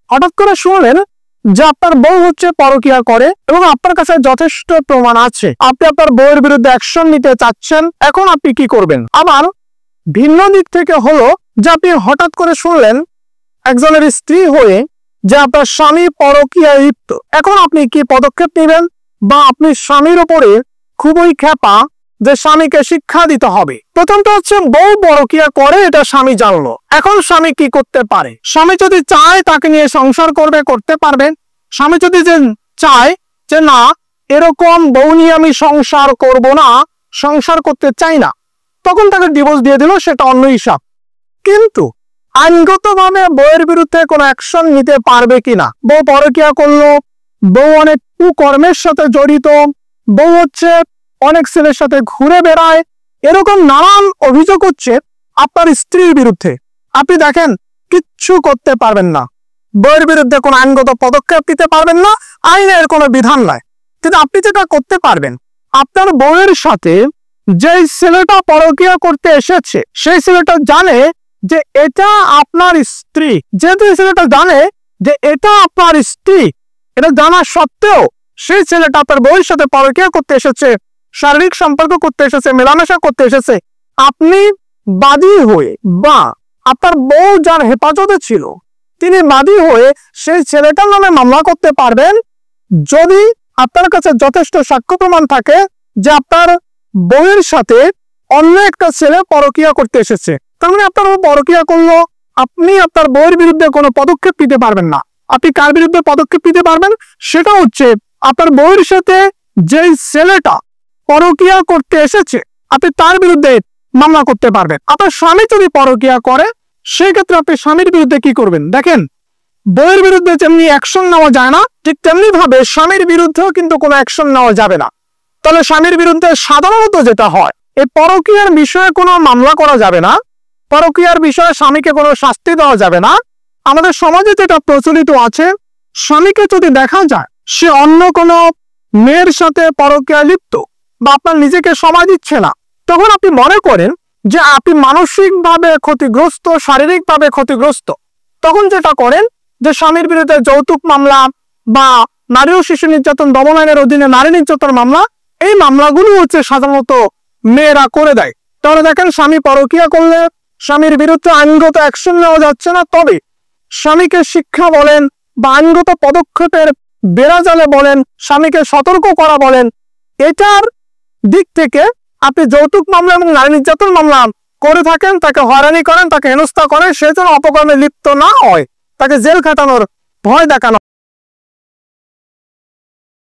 হঠাৎ করে শুনলেন যে আপনার বউ হচ্ছে পরকীয়া করে এবং আপনার কাছে যথেষ্ট প্রমাণ আছে, আপনি আপনার বউয়ের বিরুদ্ধে অ্যাকশন নিতে চাচ্ছেন, এখন আপনি কি করবেন? আবার ভিন্ন দিক থেকে হলো যে আপনি হঠাৎ করে শুনলেন একজনের স্ত্রী হয়ে যে আপনার স্বামী পরকীয়ায় লিপ্ত, এখন আপনি কি পদক্ষেপ নেবেন? বা আপনি স্বামীর উপরে খুবই ক্ষেপা যে স্বামীকে শিক্ষা দিতে হবে। প্রথমটা হচ্ছে বউ পরকীয়া করে এটা স্বামী জানলো, এখন স্বামী কি করতে পারে? স্বামী যদি চায় তাকে নিয়ে সংসার করবে, করতে পারবেন। স্বামী যদি যে চায় যে না এরকম বউ নিয়ে আমি সংসার করব না, সংসার করতে চাই না, তখন তাকে ডিভোর্স দিয়ে দিল, সেটা অন্য হিসাব। কিন্তু আইনগতভাবে বউয়ের বিরুদ্ধে কোনো অ্যাকশন নিতে পারবে কিনা? বউ পরকীয়া করলো, বউ অনেক কুকর্মের সাথে জড়িত, বউ হচ্ছে অনেক ছেলের সাথে ঘুরে বেড়ায়, এরকম নানান অভিযোগ হচ্ছে আপনার স্ত্রীর বিরুদ্ধে। আপনি দেখেন কিচ্ছু করতে পারবেন না, বউয়ের বিরুদ্ধে কোনো আইনগত পদক্ষেপ নিতে পারবেন না, আইনের কোনো বিধান নাই। কিন্তু আপনি যেটা করতে পারবেন, আপনার বউয়ের সাথে যে ছেলেটা পরকীয়া করতে এসেছে সেই ছেলেটা জানে যে এটা আপনার স্ত্রী, যেহেতু ছেলেটা জানে যে এটা আপনার স্ত্রী, এটা জানা সত্ত্বেও সেই ছেলেটা আপনার বউয়ের সাথে পরকীয়া করতে এসেছে, শারীরিক সম্পর্ক করতে এসেছে, মেলামেশা করতে এসেছে, আপনি বাদী হয়ে বা আপনার বউ যার হেফাজতে ছিল তিনি বাদী হয়ে সেই ছেলেটার নামে মামলা করতে পারবেন যদি আপনার কাছে যথেষ্ট সাক্ষ্য প্রমাণ থাকে যে আপনার বউয়ের সাথে অন্য একটা ছেলে পরকীয়া করতে এসেছে। তার মানে আপনার বউ পরকীয়া করলো, আপনি আপনার বউয়ের বিরুদ্ধে কোনো পদক্ষেপ নিতে পারবেন না। আপনি কার বিরুদ্ধে পদক্ষেপ নিতে পারবেন? সেটা হচ্ছে আপনার বউয়ের সাথে যে ছেলেটা পরকীয়া করতে এসেছে আপনি তার বিরুদ্ধে মামলা করতে পারবেন। আপনার স্বামী যদি পরকীয়া করে সেই ক্ষেত্রে আপনি স্বামীর বিরুদ্ধে কি করবেন? দেখেন, বউয়ের বিরুদ্ধে যেমনি অ্যাকশন নেওয়া যায় না, ঠিক তেমনি ভাবে স্বামীর বিরুদ্ধেও কিন্তু কোনো অ্যাকশন নেওয়া যাবে না। তাহলে স্বামীর বিরুদ্ধে সাধারণত যেটা হয়, এই পরকীয়ার বিষয়ে কোনো মামলা করা যাবে না, পরকীয়ার বিষয়ে স্বামীকে কোনো শাস্তি দেওয়া যাবে না। আমাদের সমাজে যেটা প্রচলিত আছে, স্বামীকে যদি দেখা যায় সে অন্য কোনো মেয়ের সাথে পরকীয়া লিপ্ত বা আপনার নিজেকে সময় দিচ্ছে না, তখন আপনি মনে করেন যে আপনি মানসিকভাবে ক্ষতিগ্রস্ত, শারীরিকভাবে ক্ষতিগ্রস্ত, তখন যেটা করেন যে স্বামীর বিরুদ্ধে যৌতুক মামলা বা নারী ও শিশু নির্যাতন দমন আইনের অধীনে নারী নির্যাতন মামলা, এই মামলাগুলো হচ্ছে সাধারণত মেয়েরা করে দেয়। তাহলে দেখেন, স্বামী পরকীয়া করলে স্বামীর বিরুদ্ধে আইনগত অ্যাকশন নেওয়া যাচ্ছে না, তবে স্বামীকে শিক্ষা বলেন বা আইনগত পদক্ষেপের বেড়াজালে বলেন, স্বামীকে সতর্ক করা বলেন, এটার দিক থেকে আপনি যৌতুক মামলা এবং নারী নির্যাতন মামলা করে থাকেন, তাকে হয়রানি করেন, তাকে হেনস্থা করেন, সে যেন অপকর্মে লিপ্ত না হয়, তাকে জেল খাটানোর ভয় দেখানো